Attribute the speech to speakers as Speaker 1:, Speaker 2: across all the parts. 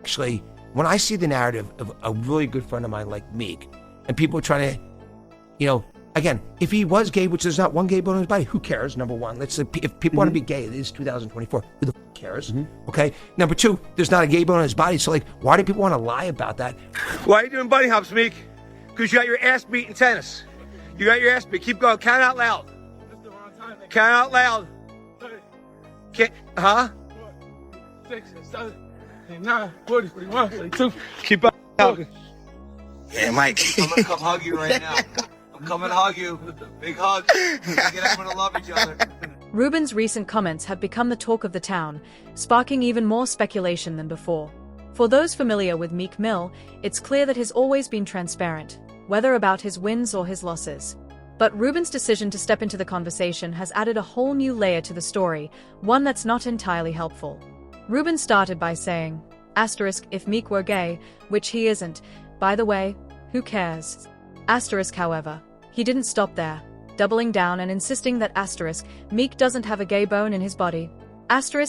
Speaker 1: actually, when I see the narrative of a really good friend of mine like Meek, and people trying to, again, if he was gay, which there's not one gay bone in his body, who cares? Number one, if people want to be gay, it is 2024. Who the f cares? Okay. Number two, there's not a gay bone in his body. So like, why do people want to lie about that?
Speaker 2: Why are you doing bunny hops, Meek? Because you got your ass beat in tennis. You got your ass beat. Keep going. Count out loud. Count out loud. Huh?
Speaker 3: 6, 7, 8, 9, 40, 41, 42.
Speaker 2: Keep up.
Speaker 4: Yeah, Mike. I'm gonna come hug you right now. I'm coming to hug you. Big hug. Get everyone to love each other.
Speaker 5: Ruben's recent comments have become the talk of the town, sparking even more speculation than before. For those familiar with Meek Mill, it's clear that he's always been transparent, whether about his wins or his losses. But Ruben's decision to step into the conversation has added a whole new layer to the story, one that's not entirely helpful. Ruben started by saying, if Meek were gay, which he isn't, by the way, who cares? However, he didn't stop there, doubling down and insisting that Meek doesn't have a gay bone in his body.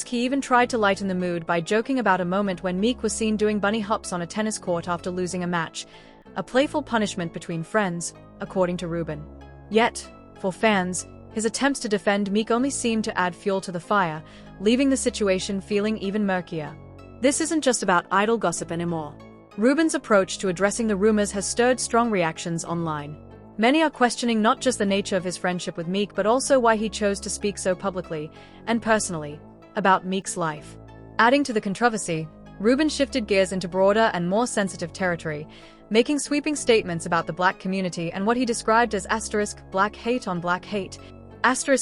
Speaker 5: He even tried to lighten the mood by joking about a moment when Meek was seen doing bunny hops on a tennis court after losing a match, a playful punishment between friends, according to Ruben. Yet, for fans, his attempts to defend Meek only seemed to add fuel to the fire, leaving the situation feeling even murkier. This isn't just about idle gossip anymore. Ruben's approach to addressing the rumors has stirred strong reactions online. Many are questioning not just the nature of his friendship with Meek but also why he chose to speak so publicly, and personally, about Meek's life. Adding to the controversy, Ruben shifted gears into broader and more sensitive territory, making sweeping statements about the black community and what he described as black hate on black hate.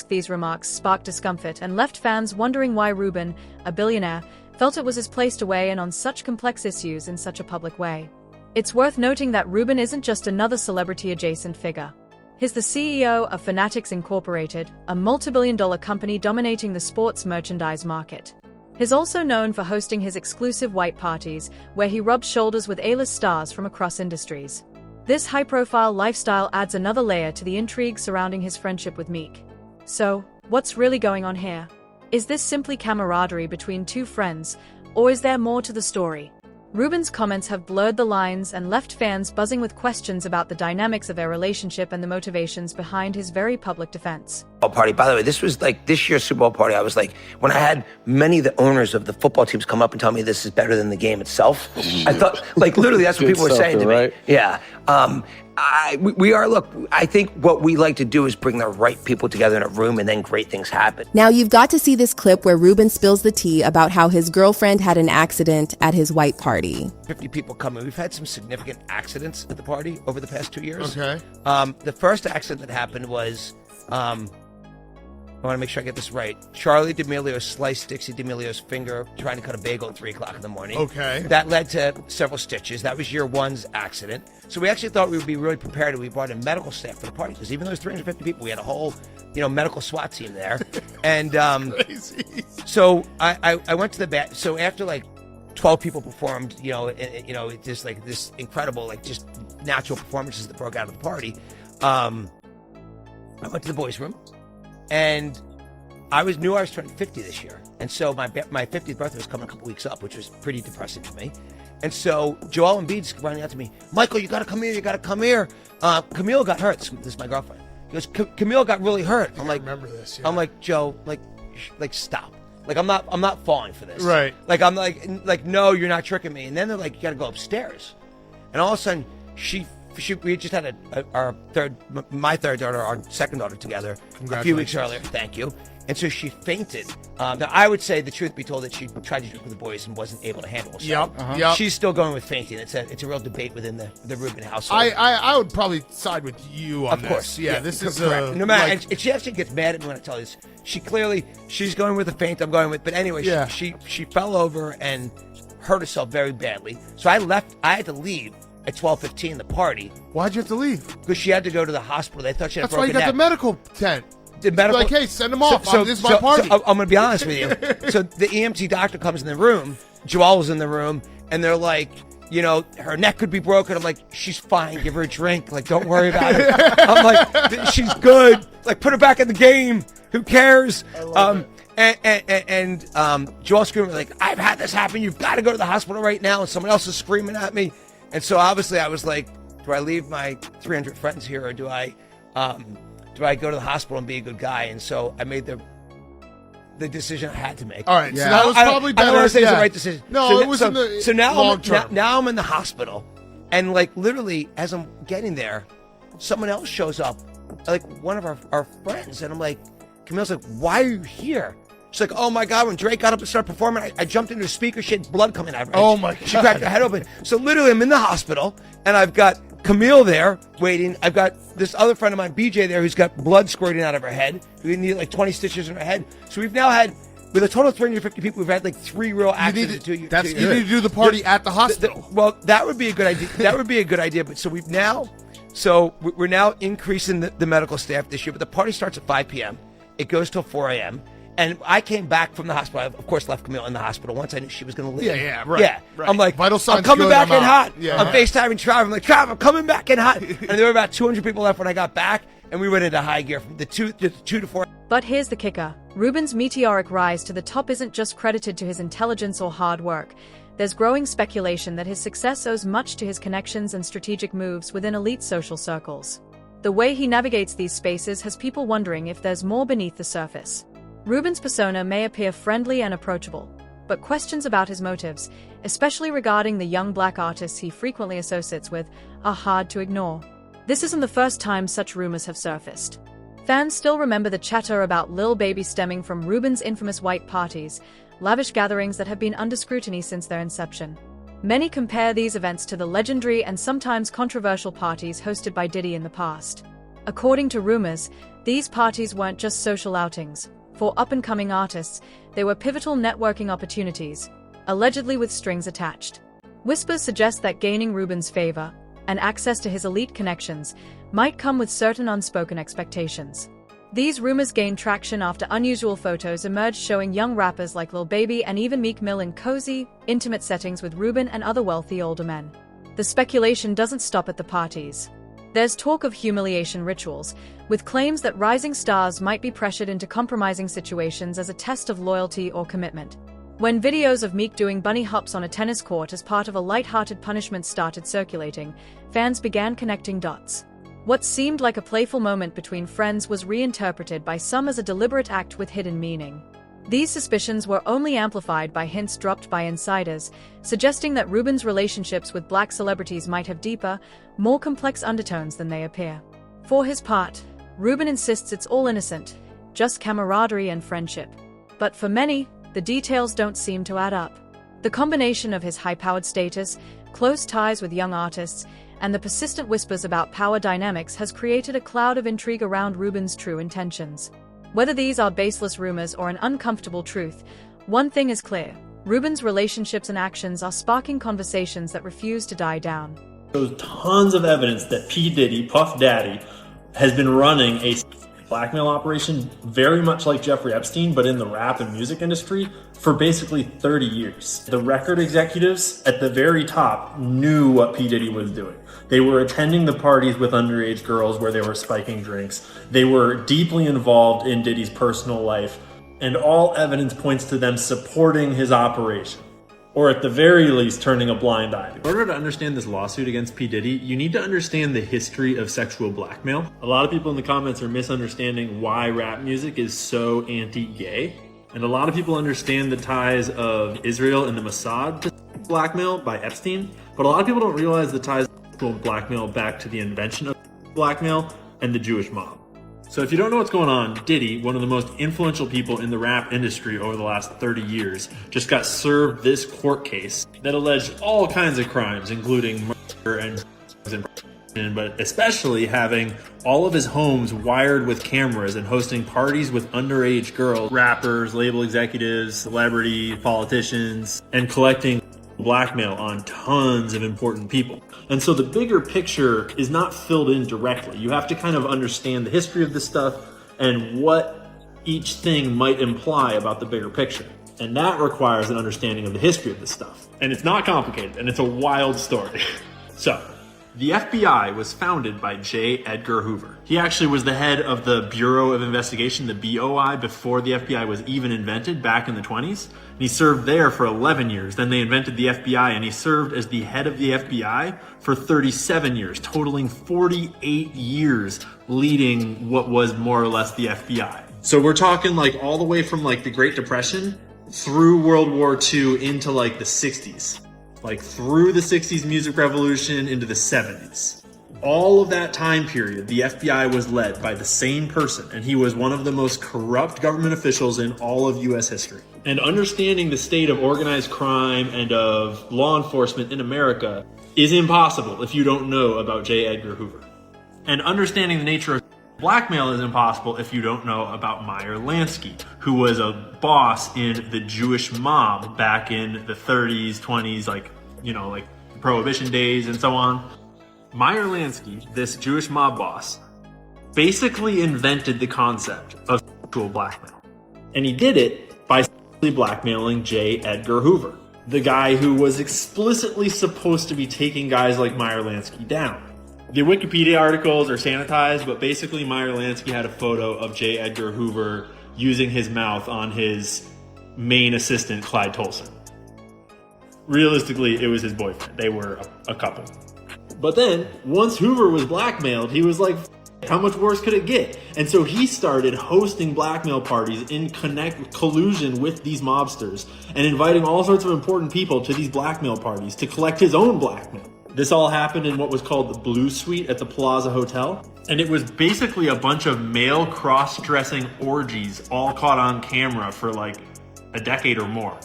Speaker 5: These remarks sparked discomfort and left fans wondering why Ruben, a billionaire, felt it was his place to weigh in on such complex issues in such a public way. It's worth noting that Ruben isn't just another celebrity-adjacent figure. He's the CEO of Fanatics Incorporated, a multi-billion-dollar company dominating the sports merchandise market. He's also known for hosting his exclusive white parties, where he rubs shoulders with A-list stars from across industries. This high-profile lifestyle adds another layer to the intrigue surrounding his friendship with Meek. So, what's really going on here? Is this simply camaraderie between two friends, or is there more to the story? Ruben's comments have blurred the lines and left fans buzzing with questions about the dynamics of their relationship and the motivations behind his very public defense.
Speaker 1: Party. By the way, this was like this year's Super Bowl party. I was like, when I had many of the owners of the football teams come up and tell me this is better than the game itself, I thought, like, literally, that's what people were saying to me.
Speaker 6: Right?
Speaker 1: Yeah. I think what we like to do is bring the right people together in a room and then great things happen.
Speaker 7: Now you've got to see this clip where Ruben spills the tea about how his girlfriend had an accident at his white party.
Speaker 1: 50 people coming. We've had some significant accidents at the party over the past 2 years.
Speaker 6: Okay.
Speaker 1: The first accident that happened was, I want to make sure I get this right. Charlie D'Amelio sliced Dixie D'Amelio's finger trying to cut a bagel at 3 o'clock in the morning.
Speaker 6: Okay.
Speaker 1: That led to several stitches. That was year one's accident. So we actually thought we would be really prepared, and we brought in medical staff for the party, because even though there's 350 people, we had a whole, medical SWAT team there. And
Speaker 6: Crazy.
Speaker 1: so I went to the back. So after like 12 people performed, just like this incredible, like just natural performances that broke out of the party. I went to the boys' room. And I knew I was turning 50 this year. And so my 50th birthday was coming a couple weeks up, which was pretty depressing for me. And so Joel Embiid's running out to me, Michael, you got to come here. Camille got hurt. This is my girlfriend. He goes, Camille got really hurt. I'm like,
Speaker 6: remember this, yeah.
Speaker 1: I'm like, Joe, like stop. Like, I'm not falling for this.
Speaker 6: Right.
Speaker 1: Like, I'm like, no, you're not tricking me. And then they're like, you got to go upstairs. And all of a sudden, we just had my third daughter, our second daughter together a few weeks earlier. Thank you. And so she fainted. Now, I would say, the truth be told, that she tried to drink with the boys and wasn't able to handle herself.
Speaker 6: Yep.
Speaker 1: She's still going with fainting. It's a real debate within the Ruben household.
Speaker 6: I would probably side with you on
Speaker 1: this. Of course.
Speaker 6: Yeah, this is
Speaker 1: correct. No matter, and she actually gets mad at me when I tell her this. She's going with a faint. I'm going with, but anyway,
Speaker 6: yeah.
Speaker 1: she fell over and hurt herself very badly. So I had to leave at 12:15 the party.
Speaker 6: Why'd you have to leave?
Speaker 1: Because she had to go to the hospital. They thought she had
Speaker 6: That's why you got the medical tent.
Speaker 1: The medical,
Speaker 6: like, hey, send them off. This is my party.
Speaker 1: So I'm going to be honest with you. So the EMT doctor comes in the room. Joel was in the room, and they're like, her neck could be broken. I'm like, she's fine. Give her a drink. Like, don't worry about it. I'm like, she's good. Like, put her back in the game. Who cares? And Joel screaming like, "I've had this happen. You've got to go to the hospital right now." And someone else is screaming at me. And so obviously I was like, do I leave my 300 friends here, or do I go to the hospital and be a good guy? And so I made the decision I had to make.
Speaker 6: All right, so that was probably better.
Speaker 1: I don't want to say it's the right decision.
Speaker 6: No, it was in the
Speaker 1: so now
Speaker 6: long term.
Speaker 1: Now I'm in the hospital, and like literally as I'm getting there, someone else shows up, like one of our friends, and I'm like, Camille's like, "Why are you here?" She's like, "Oh my God, when Drake got up and started performing, I jumped into the speaker, she had blood coming out of her head."
Speaker 6: Oh my God.
Speaker 1: She cracked her head open. So literally I'm in the hospital, and I've got Camille there waiting. I've got this other friend of mine, BJ, there, who's got blood squirting out of her head. We need like 20 stitches in her head. So we've now had, with a total of 350 people, we've had like 3 real accidents.
Speaker 6: You need to do the party at the hospital.
Speaker 1: Well, that would be a good idea. That would be a good idea. But so we're now increasing the medical staff this year. But the party starts at 5 p.m. It goes till 4 a.m. And I came back from the hospital. I, of course, left Camille in the hospital once I knew she was going to leave.
Speaker 6: Yeah, right.
Speaker 1: Yeah.
Speaker 6: Right.
Speaker 1: I'm like,
Speaker 6: vital signs
Speaker 1: I'm coming
Speaker 6: good,
Speaker 1: back in
Speaker 6: out.
Speaker 1: hot.
Speaker 6: Yeah,
Speaker 1: I'm FaceTiming Trav. I'm like, Trav, I'm coming back in hot. And there were about 200 people left when I got back, and we went into high gear from the 2 to 4.
Speaker 5: But here's the kicker. Ruben's meteoric rise to the top isn't just credited to his intelligence or hard work. There's growing speculation that his success owes much to his connections and strategic moves within elite social circles. The way he navigates these spaces has people wondering if there's more beneath the surface. Ruben's persona may appear friendly and approachable, but questions about his motives, especially regarding the young black artists he frequently associates with, are hard to ignore. This isn't the first time such rumors have surfaced. Fans still remember the chatter about Lil Baby stemming from Ruben's infamous white parties, lavish gatherings that have been under scrutiny since their inception. Many compare these events to the legendary and sometimes controversial parties hosted by Diddy in the past. According to rumors, these parties weren't just social outings. For up-and-coming artists, they were pivotal networking opportunities, allegedly with strings attached. Whispers suggest that gaining Ruben's favor and access to his elite connections might come with certain unspoken expectations. These rumors gained traction after unusual photos emerged showing young rappers like Lil Baby and even Meek Mill in cozy, intimate settings with Ruben and other wealthy older men. The speculation doesn't stop at the parties. There's talk of humiliation rituals, with claims that rising stars might be pressured into compromising situations as a test of loyalty or commitment. When videos of Meek doing bunny hops on a tennis court as part of a light-hearted punishment started circulating, fans began connecting dots. What seemed like a playful moment between friends was reinterpreted by some as a deliberate act with hidden meaning. These suspicions were only amplified by hints dropped by insiders, suggesting that Ruben's relationships with black celebrities might have deeper, more complex undertones than they appear. For his part, Ruben insists it's all innocent, just camaraderie and friendship. But for many, the details don't seem to add up. The combination of his high-powered status, close ties with young artists, and the persistent whispers about power dynamics has created a cloud of intrigue around Ruben's true intentions. Whether these are baseless rumors or an uncomfortable truth, one thing is clear. Ruben's relationships and actions are sparking conversations that refuse to die down.
Speaker 8: There's tons of evidence that P. Diddy, Puff Daddy, has been running a blackmail operation very much like Jeffrey Epstein, but in the rap and music industry for basically 30 years. The record executives at the very top knew what P. Diddy was doing. They were attending the parties with underage girls where they were spiking drinks. They were deeply involved in Diddy's personal life, and all evidence points to them supporting his operation, or at the very least turning a blind eye. In order to understand this lawsuit against P. Diddy, you need to understand the history of sexual blackmail. A lot of people in the comments are misunderstanding why rap music is so anti-gay, and a lot of people understand the ties of Israel and the Mossad to blackmail by Epstein, but a lot of people don't realize the ties of sexual blackmail back to the invention of blackmail and the Jewish mob. So if you don't know what's going on, Diddy, one of the most influential people in the rap industry over the last 30 years, just got served this court case that alleged all kinds of crimes, including murder and but especially having all of his homes wired with cameras and hosting parties with underage girls, rappers, label executives, celebrity politicians, and collecting blackmail on tons of important people. And so the bigger picture is not filled in directly. You have to kind of understand the history of this stuff and what each thing might imply about the bigger picture. And that requires an understanding of the history of this stuff. And it's not complicated, and it's a wild story. So, The FBI was founded by J. Edgar Hoover. He actually was the head of the Bureau of Investigation, the BOI, before the FBI was even invented back in the 20s. And he served there for 11 years. Then they invented the FBI, and he served as the head of the FBI for 37 years, totaling 48 years leading what was more or less the FBI. So we're talking like all the way from like the Great Depression through World War II into like the 60s. Like through the 60s music revolution into the 70s. All of that time period, the FBI was led by the same person, and he was one of the most corrupt government officials in all of US history. And understanding the state of organized crime and of law enforcement in America is impossible if you don't know about J. Edgar Hoover. And understanding the nature of blackmail is impossible if you don't know about Meyer Lansky, who was a boss in the Jewish mob back in the 30s, 20s, like Prohibition days and so on. Meyer Lansky, this Jewish mob boss, basically invented the concept of sexual blackmail. And he did it by blackmailing J. Edgar Hoover, the guy who was explicitly supposed to be taking guys like Meyer Lansky down. The Wikipedia articles are sanitized, but basically Meyer Lansky had a photo of J. Edgar Hoover using his mouth on his main assistant, Clyde Tolson. Realistically, it was his boyfriend. They were a couple. But then, once Hoover was blackmailed, he was like, how much worse could it get? And so he started hosting blackmail parties in collusion with these mobsters and inviting all sorts of important people to these blackmail parties to collect his own blackmail. This all happened in what was called the Blue Suite at the Plaza Hotel. And it was basically a bunch of male cross-dressing orgies all caught on camera for like a decade or more.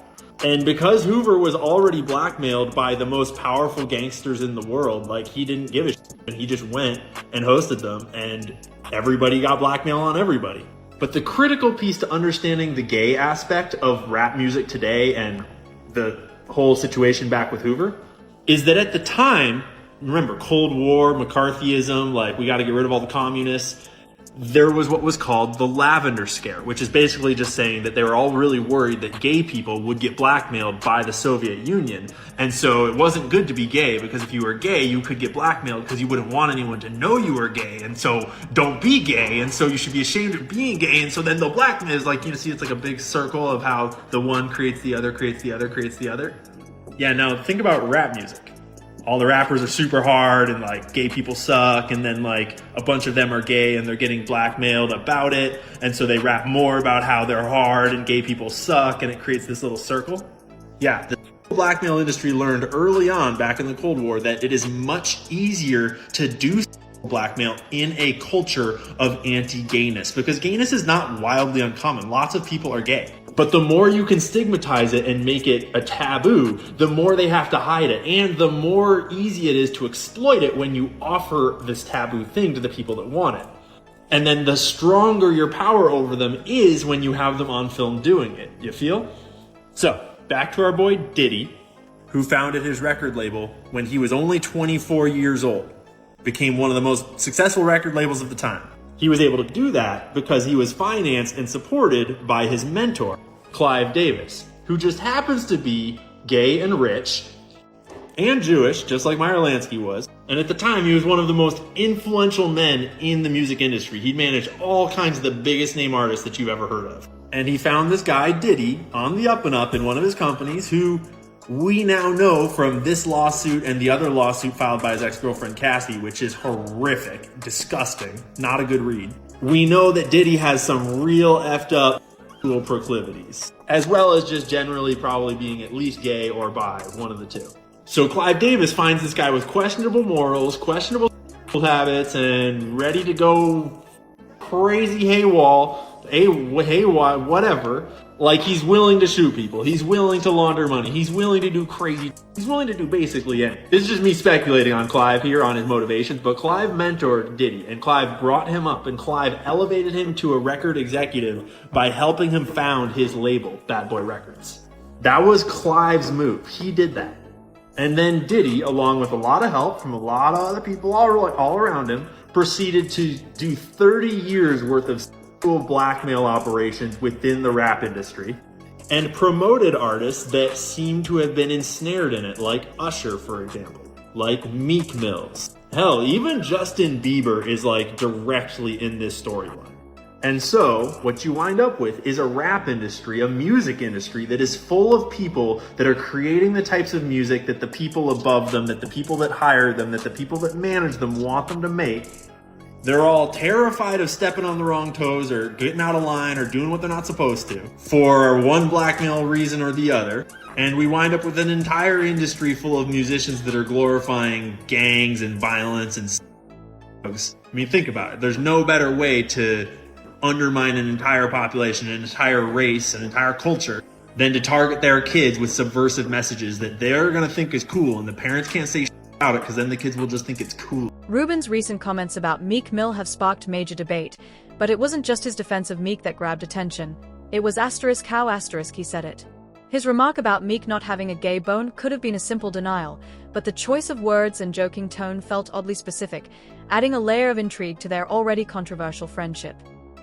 Speaker 8: And because Hoover was already blackmailed by the most powerful gangsters in the world, like he didn't give a shit, and he just went and hosted them, and everybody got blackmail on everybody. But the critical piece to understanding the gay aspect of rap music today and the whole situation back with Hoover is that at the time, remember, Cold War, McCarthyism, like we got to get rid of all the communists. There was what was called the Lavender Scare, which is basically just saying that they were all really worried that gay people would get blackmailed by the Soviet Union. And so it wasn't good to be gay, because if you were gay, you could get blackmailed because you wouldn't want anyone to know you were gay. And so don't be gay. And so you should be ashamed of being gay. And so then the blackmail is like, see, it's like a big circle of how the one creates the other, creates the other, creates the other. Yeah, now think about rap music. All the rappers are super hard and like gay people suck, and then like a bunch of them are gay and they're getting blackmailed about it, and so they rap more about how they're hard and gay people suck, and it creates this little circle. Yeah, the blackmail industry learned early on back in the Cold War that it is much easier to do blackmail in a culture of anti-gayness, because gayness is not wildly uncommon. Lots of people are gay. But the more you can stigmatize it and make it a taboo, the more they have to hide it. And the more easy it is to exploit it when you offer this taboo thing to the people that want it. And then the stronger your power over them is when you have them on film doing it. You feel? So, back to our boy Diddy, who founded his record label when he was only 24 years old. Became one of the most successful record labels of the time. He was able to do that because he was financed and supported by his mentor, Clive Davis, who just happens to be gay and rich and Jewish, just like Meyer Lansky was. And at the time, he was one of the most influential men in the music industry. He'd managed all kinds of the biggest name artists that you've ever heard of. And he found this guy, Diddy, on the up and up in one of his companies, who we now know from this lawsuit and the other lawsuit filed by his ex-girlfriend Cassie, which is horrific, disgusting, not a good read. We know that Diddy has some real effed up sexual proclivities, as well as just generally probably being at least gay or bi, one of the two. So Clive Davis finds this guy with questionable morals, questionable habits, and ready to go crazy haywire, whatever. Like, he's willing to shoot people. He's willing to launder money. He's willing to do crazy. He's willing to do basically anything. This is just me speculating on Clive here, on his motivations, but Clive mentored Diddy, and Clive brought him up, and Clive elevated him to a record executive by helping him found his label, Bad Boy Records. That was Clive's move. He did that. And then Diddy, along with a lot of help from a lot of other people all around him, proceeded to do 30 years worth of blackmail operations within the rap industry and promoted artists that seem to have been ensnared in it, like Usher, for example. like Meek Mills. Hell, even Justin Bieber is like directly in this storyline. And so, what you wind up with is a rap industry, a music industry that is full of people that are creating the types of music that the people above them, that the people that hire them, that the people that manage them want them to make. They're all terrified of stepping on the wrong toes or getting out of line or doing what they're not supposed to for one blackmail reason or the other. And we wind up with an entire industry full of musicians that are glorifying gangs and violence and drugs. I mean, think about it. There's no better way to undermine an entire population, an entire race, an entire culture than to target their kids with subversive messages that they're going to think is cool, and the parents can't say about it because then the kids will just think it's cool.
Speaker 5: Ruben's recent comments about Meek Mill have sparked major debate, but it wasn't just his defense of Meek that grabbed attention. It was how he said it. His remark about Meek not having a gay bone could have been a simple denial, but the choice of words and joking tone felt oddly specific, adding a layer of intrigue to their already controversial friendship.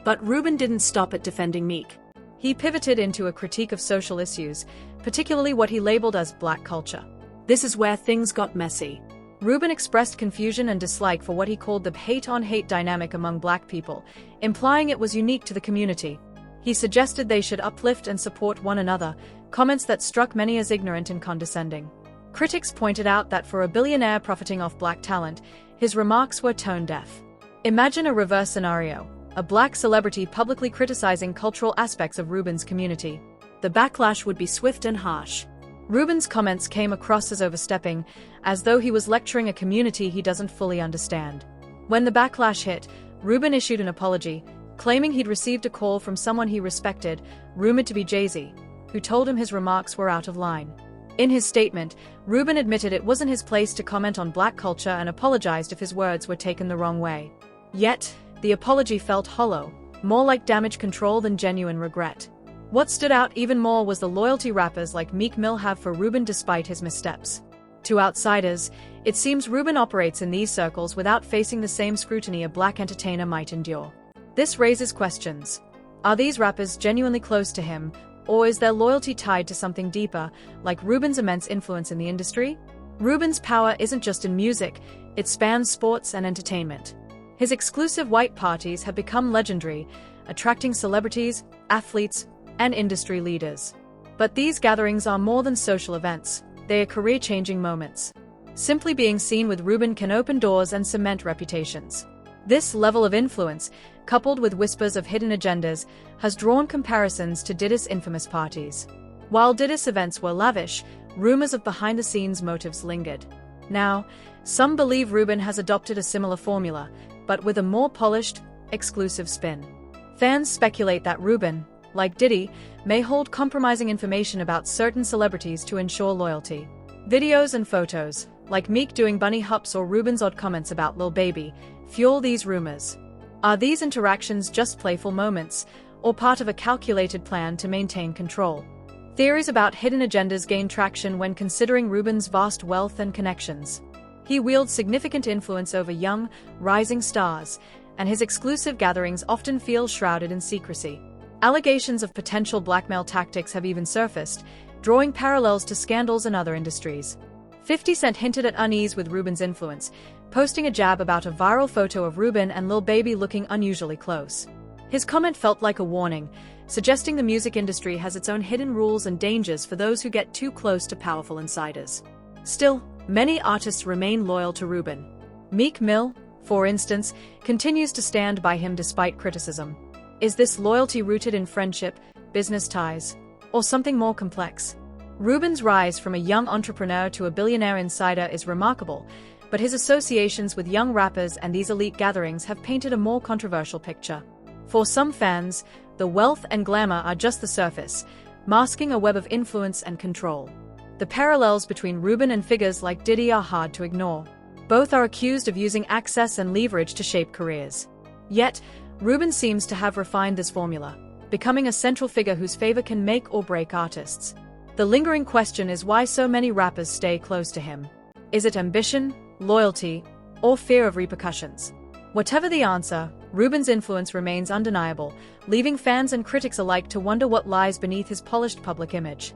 Speaker 5: But Ruben didn't stop at defending Meek. He pivoted into a critique of social issues, particularly what he labeled as black culture. This is where things got messy. Ruben expressed confusion and dislike for what he called the hate-on-hate dynamic among black people, implying it was unique to the community. He suggested they should uplift and support one another, comments that struck many as ignorant and condescending. Critics pointed out that for a billionaire profiting off black talent, his remarks were tone-deaf. Imagine a reverse scenario. A black celebrity publicly criticizing cultural aspects of Ruben's community. The backlash would be swift and harsh. Ruben's comments came across as overstepping, as though he was lecturing a community he doesn't fully understand. When the backlash hit, Ruben issued an apology, claiming he'd received a call from someone he respected, rumored to be Jay-Z, who told him his remarks were out of line. In his statement, Ruben admitted it wasn't his place to comment on black culture and apologized if his words were taken the wrong way. Yet, the apology felt hollow, more like damage control than genuine regret. What stood out even more was the loyalty rappers like Meek Mill have for Ruben despite his missteps. To outsiders, it seems Ruben operates in these circles without facing the same scrutiny a black entertainer might endure. This raises questions. Are these rappers genuinely close to him, or is their loyalty tied to something deeper, like Ruben's immense influence in the industry? Ruben's power isn't just in music, it spans sports and entertainment. His exclusive white parties have become legendary, attracting celebrities, athletes, and industry leaders. But these gatherings are more than social events, they are career-changing moments. Simply being seen with Ruben can open doors and cement reputations. This level of influence, coupled with whispers of hidden agendas, has drawn comparisons to Diddy's infamous parties. While Diddy's events were lavish, rumors of behind-the-scenes motives lingered. Now, some believe Ruben has adopted a similar formula, but with a more polished, exclusive spin. Fans speculate that Ruben, like Diddy, may hold compromising information about certain celebrities to ensure loyalty. Videos and photos, like Meek doing bunny hops or Ruben's odd comments about Lil Baby, fuel these rumors. Are these interactions just playful moments, or part of a calculated plan to maintain control? Theories about hidden agendas gain traction when considering Ruben's vast wealth and connections. He wields significant influence over young, rising stars, and his exclusive gatherings often feel shrouded in secrecy. Allegations of potential blackmail tactics have even surfaced, drawing parallels to scandals in other industries. 50 Cent hinted at unease with Ruben's influence, posting a jab about a viral photo of Ruben and Lil Baby looking unusually close. His comment felt like a warning, suggesting the music industry has its own hidden rules and dangers for those who get too close to powerful insiders. Still, many artists remain loyal to Ruben. Meek Mill, for instance, continues to stand by him despite criticism. Is this loyalty rooted in friendship, business ties, or something more complex? Ruben's rise from a young entrepreneur to a billionaire insider is remarkable, but his associations with young rappers and these elite gatherings have painted a more controversial picture. For some fans, the wealth and glamour are just the surface, masking a web of influence and control. The parallels between Ruben and figures like Diddy are hard to ignore. Both are accused of using access and leverage to shape careers. Yet, Ruben seems to have refined this formula, becoming a central figure whose favor can make or break artists. The lingering question is why so many rappers stay close to him. Is it ambition, loyalty, or fear of repercussions? Whatever the answer, Ruben's influence remains undeniable, leaving fans and critics alike to wonder what lies beneath his polished public image.